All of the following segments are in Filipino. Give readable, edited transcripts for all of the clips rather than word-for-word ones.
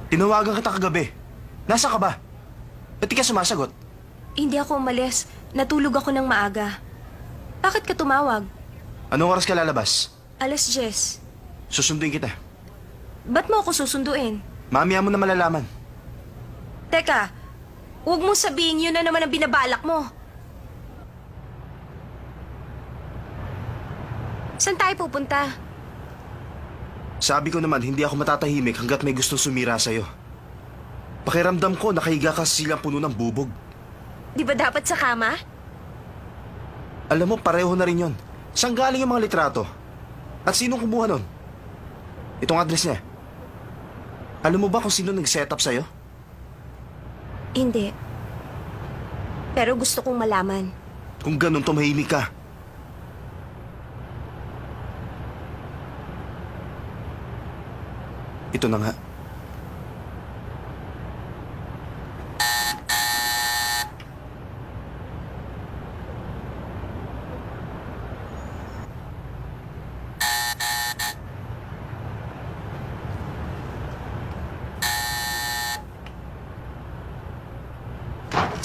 Tinawagan kita kagabi. Nasa ka ba? Ba't di ka sumasagot? Hindi ako umalis. Natulog ako ng maaga. Bakit ka tumawag? Anong oras ka lalabas? 10:00. Susunduin kita. Ba't mo ako susunduin? Mamaya mo na malalaman. Teka, huwag mong sabihin yun na naman ang binabalak mo. Saan tayo pupunta? Sabi ko naman, hindi ako matatahimik hanggat may gustong sumira sa'yo. Pakiramdam ko, nakahiga ka sa silang puno ng bubog. Di ba dapat sa kama? Alam mo, pareho na rin yon. Saan galing yung mga litrato? At sinong kumuha nun? Itong address niya. Alam mo ba kung sino nag-set up sa'yo? Hindi. Pero gusto kong malaman. Kung ganun, tumahimik ka. Ito na nga.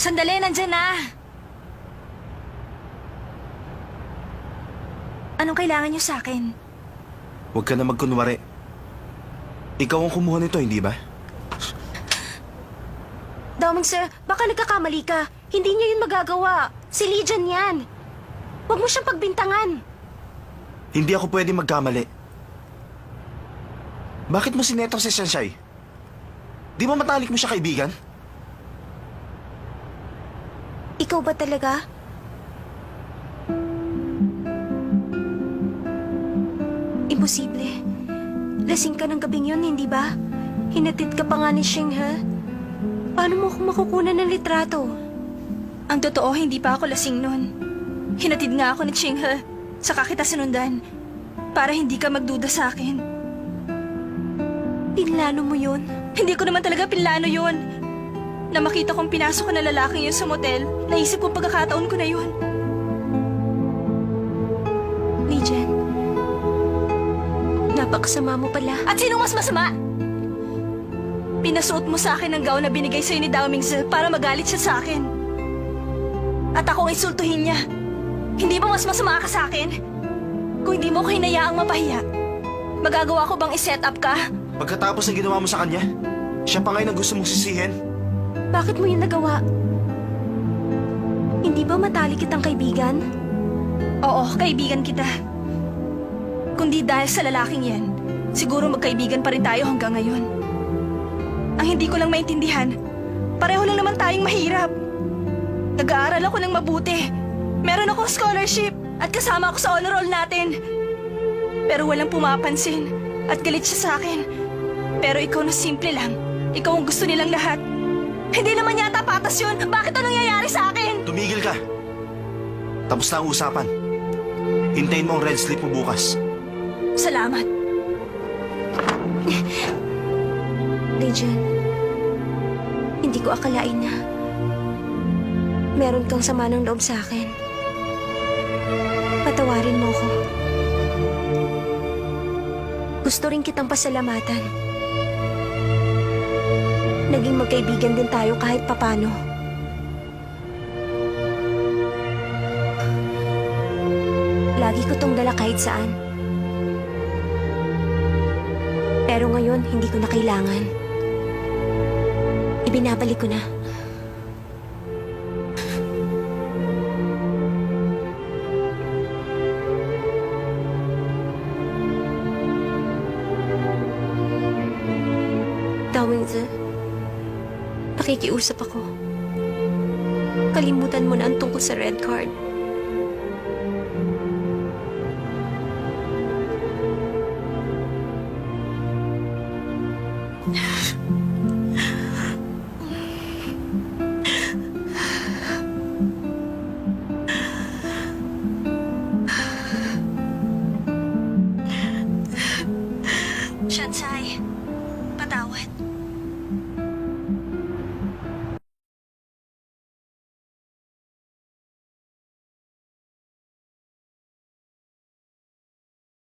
Sandali, nandyan na! Anong kailangan niyo sa akin? Huwag ka na magkunwari. Ikaw ang kumuha nito, hindi ba? Dawming sir, baka nagkakamali ka. Hindi niyo yun magagawa. Si Legion yan. Huwag mo siyang pagbintangan. Hindi ako pwede magkamali. Bakit mo sineto si Sensei? Di ba matalik mo siya kaibigan? Ikaw ba talaga? Imposible. Lasing ka ng gabing yun, hindi ba? Hinatid ka pa nga ni Shing, ha? Paano mo ako makukunan ng litrato? Ang totoo, hindi pa ako lasing nun. Hinatid nga ako ni Ching, ha? Saka kita sinundan. Para hindi ka magduda sa akin. Pinlano mo yun? Hindi ko naman talaga pinlano yun. Na makita kong pinasok ko na lalaking yun sa motel, naisip kong pagkakataon ko na yun. Legion, napakasama mo pala. At sino mas masama? Pinasuot mo sa akin ang gown na binigay sa'yo ni Dao Mingzi para magalit siya sa akin. At ako ang insultuhin niya. Hindi ba mas masama ka sa akin? Kung hindi mo ko hinayaang mapahiya, magagawa ko bang i-set up ka? Pagkatapos ng ginawa mo sa kanya, siya pa ngayon ang gusto mong sisihin. Bakit mo yun nagawa? Hindi ba matali kitang kaibigan? Oo, kaibigan kita. Kundi dahil sa lalaking yan, siguro magkaibigan pa rin tayo hanggang ngayon. Ang hindi ko lang maintindihan, pareho lang naman tayong mahirap. Nag-aaral ako ng mabuti. Meron akong scholarship at kasama ako sa honor roll natin. Pero walang pumapansin at galit siya sa akin. Pero ikaw na simple lang. Ikaw ang gusto nilang lahat. Hindi naman yata patas yun. Bakit anong nangyayari sa akin? Tumigil ka. Tapos na ang usapan. Hintayin mo ang red slip mo bukas. Salamat. Legion, hindi ko akalain na meron kang sama ng loob sa akin. Patawarin mo ko. Gusto rin kitang pasalamatan. Naging magkaibigan din tayo kahit papano. Lagi ko tong dala kahit saan. Pero ngayon, hindi ko na kailangan. Ibinabalik ko na. Dawingzi, nakikiusap ako. Kalimutan mo na ang tungkol sa red card. Shansai, patawad.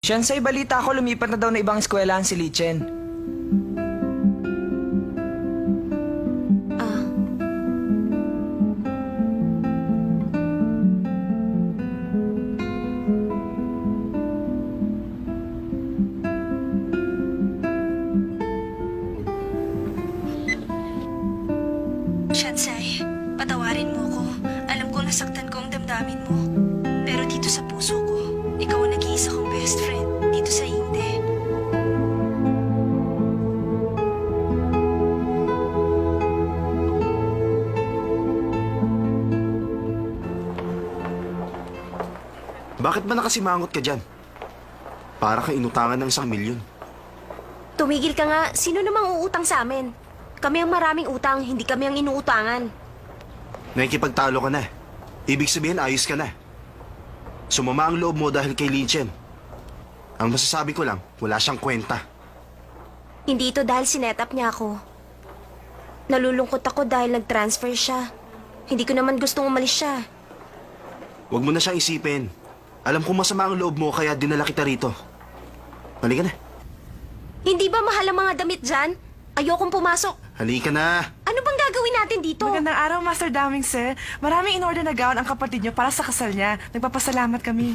Shansai, balita ko lumipat na daw na ibang eskwelahan si Li Chen. Bakit ba nakasimangot ka dyan? Para kang inutangan ng 1,000,000. Tumigil ka nga. Sino namang uutang sa amin? Kami ang maraming utang, hindi kami ang inuutangan. Nakikipagtalo ka na. Ibig sabihin, ayos ka na. Sumama ang loob mo dahil kay Lin Chen. Ang masasabi ko lang, wala siyang kwenta. Hindi ito dahil sinetap niya ako. Nalulungkot ako dahil nag-transfer siya. Hindi ko naman gustong umalis siya. Huwag mo na siyang isipin. Alam kong masama ang loob mo kaya dinala kita rito. Halika na. Hindi ba mahal ang mga damit dyan? Ayokong pumasok. Halika na. Ano bang gagawin natin dito? Magandang araw, Master Daming, sir. Maraming in-order na gown ang kapatid niyo para sa kasal niya. Nagpapasalamat kami.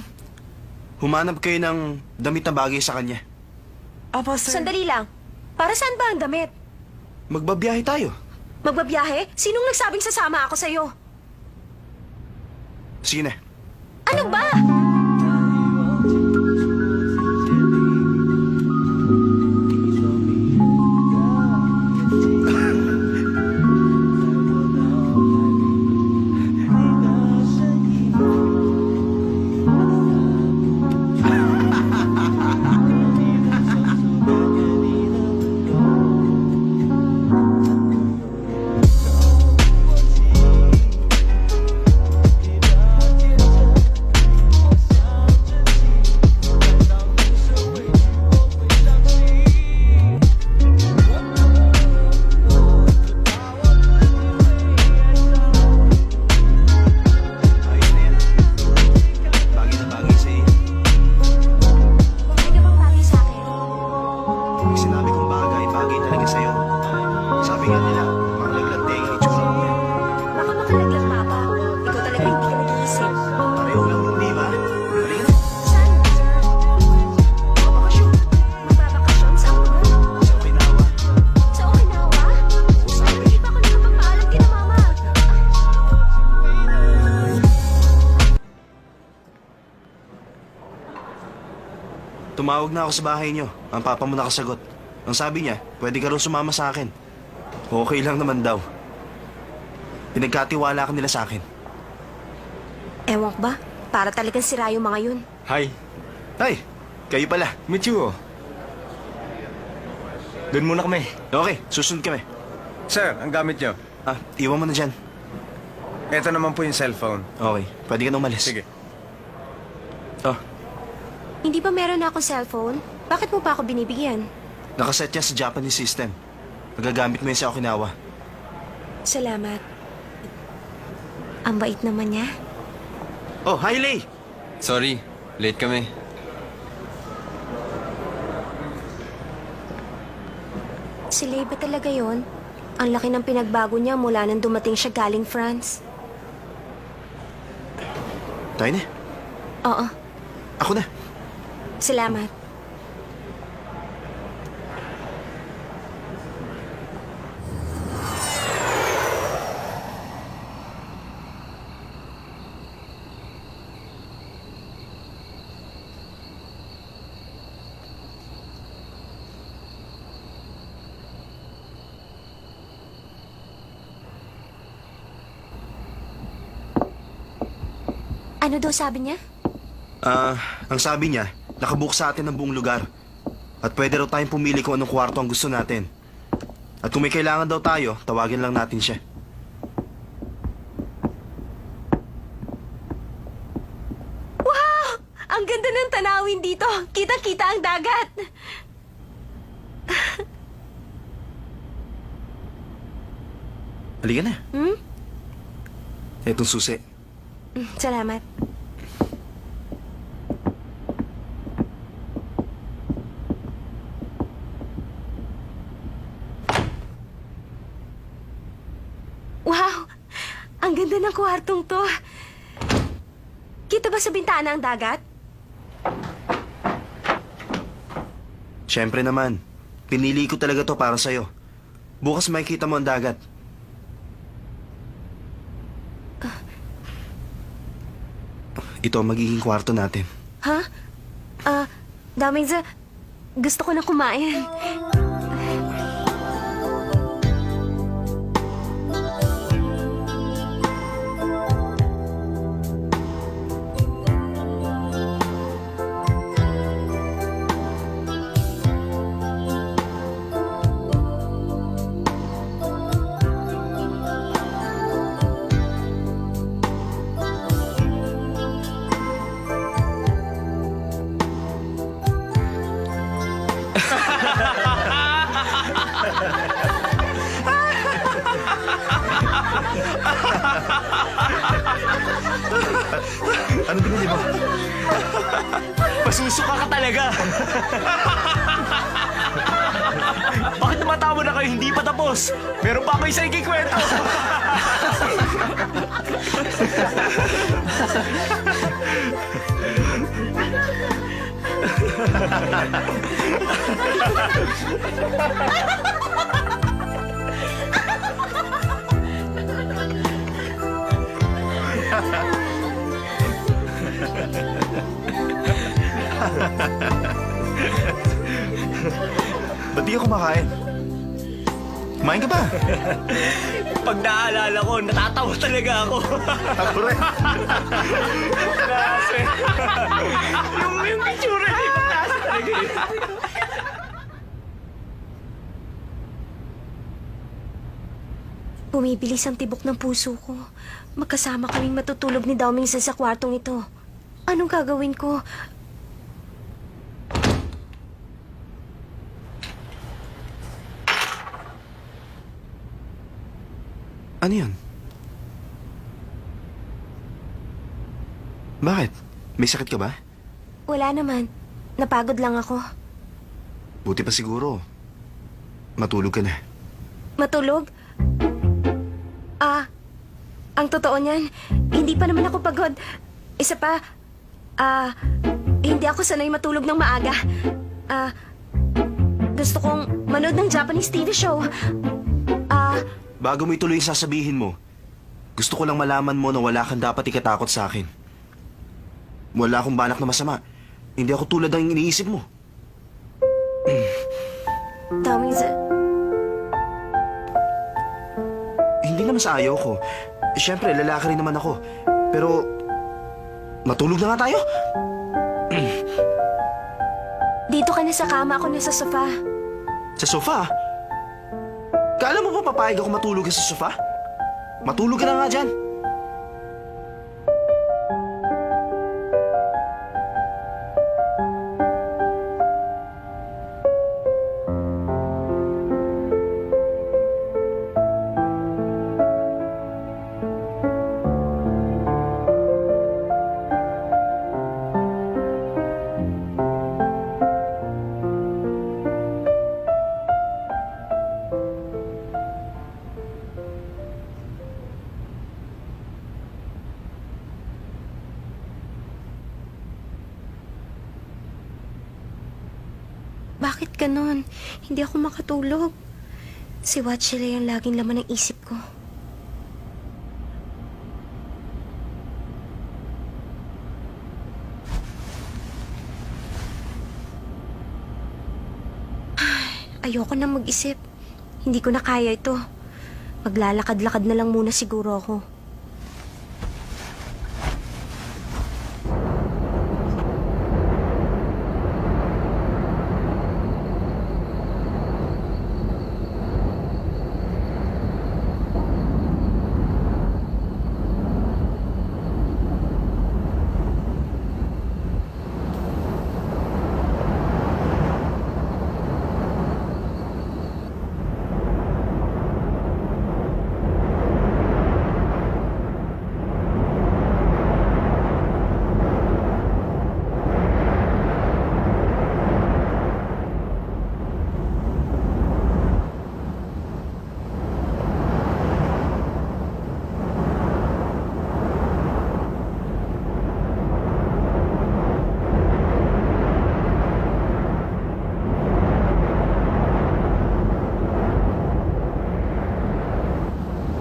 Humanap kayo ng damit na bagay sa kanya. Opo, sir. Sandali lang. Para saan ba ang damit? Magbabiyahe tayo. Magbabiyahe? Sinong nagsabing sasama ako sa'yo? Sige na. Ano ba? Ayos na yan. Bagay na bagay sa'yo. Bagay ka bang bagay sa akin? Pag sinabi kong bagay, bagay talaga sa'yo. Sabi nga nila, makalaglag ang itsura mo yan. Baka makalaglag pa ba? Ikaw talaga hindi ka nag-iisip. Pareho lang yung di ba? Halika na. Saan? Magbabakasyon? Magbabakasyon? Saan ba? Sa Okinawa. Sa Okinawa? Oo, sabi. Hindi pa ako nakapagpaalam kina mama. Tumawag na ako sa bahay niyo. Ang papa mo nakasagot. Ang sabi niya, pwede ka raw sumama sa akin. Okay lang naman daw. Pinagkatiwala ka nila sa akin. Ewan ko ba? Para talagang sira yung mga yun. Hi, Ay, kayo pala. Michuo. Doon muna kami. Okay, susunod kami. Sir, ang gamit nyo. Iwan mo na dyan. Ito naman po yung cellphone. Okay, pwede ka na umalis. Sige. Oh, Hindi ba meron na akong cellphone? Bakit mo pa ako binibigyan? nakaset yan sa Japanese system. Magagamit mo yan sa Okinawa. Salamat. Ang bait naman niya. Oh, hi Lay! Sorry, late kami. Si Lay ba talaga yon? Ang laki ng pinagbago niya mula nang dumating siya galing France. Tayo na. Oo, Ako na. salamat. Ano daw sabi niya? Ang sabi niya, nakabook sa atin ang buong lugar. At pwede raw tayong pumili kung anong kwarto ang gusto natin. At kung may kailangan daw tayo, tawagin lang natin siya. Wow! Ang ganda ng tanawin dito. Kita-kita ang dagat. Halika na. Hmm? Etong susi. Salamat. Wow! Ang ganda ng kwartong to. Kita ba sa bintana ang dagat? Siyempre naman. Pinili ko talaga to para sa'yo. Bukas makikita mo ang dagat. Ito ang magiging kwarto natin. Ha? Daming sa... Gusto ko na kumain. Ano binili mo? Masusuka ka talaga. Bakit tumatawa na kayo? Hindi pa tapos. Meron pa ako isang ikikwento. Ba't di ka kumakain? Kumain ka ba? Pag naaalala ko, natatawa talaga ako. Ako rin. Kasi, yung picture ay pagkasa talaga eh. Bumibilis ang tibok ng puso ko. Magkasama kaming matutulog ni Dao minsan sa kwartong ito. Anong gagawin ko? Ano yun? Bakit? May sakit ka ba? Wala naman. Napagod lang ako. Buti pa siguro. Matulog ka na. Matulog? Ang totoo niyan, hindi pa naman ako pagod. Isa pa, hindi ako sanay matulog ng maaga. Gusto kong manood ng Japanese TV show. Bago mo ituloy yung sasabihin mo, gusto ko lang malaman mo na wala kang dapat ikatakot sa akin. Wala akong balak na masama. Hindi ako tulad ng iniisip mo. Dao-minsan, Hindi naman sa ayaw ko. Siyempre, lalaki rin naman ako. Pero, matulog na nga tayo. dito ka na sa kama, ako na sa sofa. Sa sofa? Kala mo pa papayag ako matulog ka sa sofa? Matulog ka na nga dyan. Bakit ganon? Hindi ako makatulog. Si Watchila yung laging laman ng isip ko. Ayoko na mag-isip. Hindi ko na kaya ito. Maglalakad-lakad na lang muna siguro ako.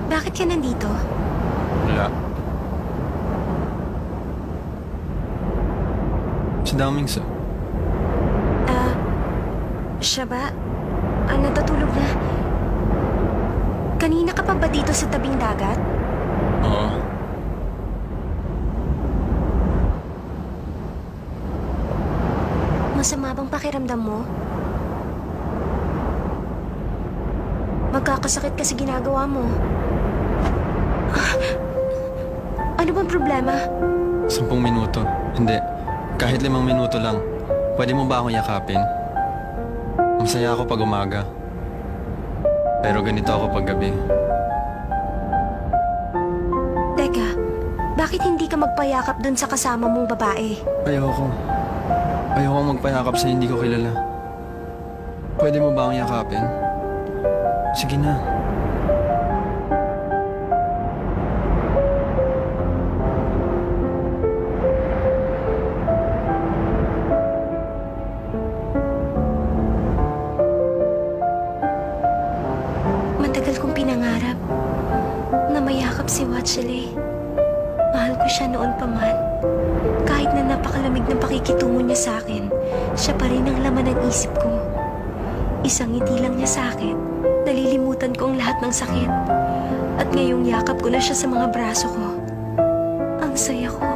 Bakit ka nandito? Wala. Si Damingsa. Siya ba? Natutulog na. Kanina ka pa ba dito sa tabing dagat? Oo. Masama bang pakiramdam mo? Magkakasakit kasi ginagawa mo. Ano bang problema? 10 minuto. Hindi. Kahit 5 minuto lang. Pwede mo ba akong yakapin? Masaya ako pag umaga. Pero ganito ako pag gabi. Teka, bakit hindi ka magpayakap dun sa kasama mong babae? Ayoko. Ayoko magpayakap sa hindi ko kilala. Pwede mo ba akong yakapin? Sige na. Matagal kong pinangarap na mayakap si Watchele. Mahal ko siya noon pa man. Kahit na napakalamig ng pakikitungo niya sa akin, siya pa rin ang laman ng isip ko. Isang ngiti lang niya sa akin, nalilimutan ko ang lahat ng sakit. At ngayong yakap ko na siya sa mga braso ko. Ang saya ko.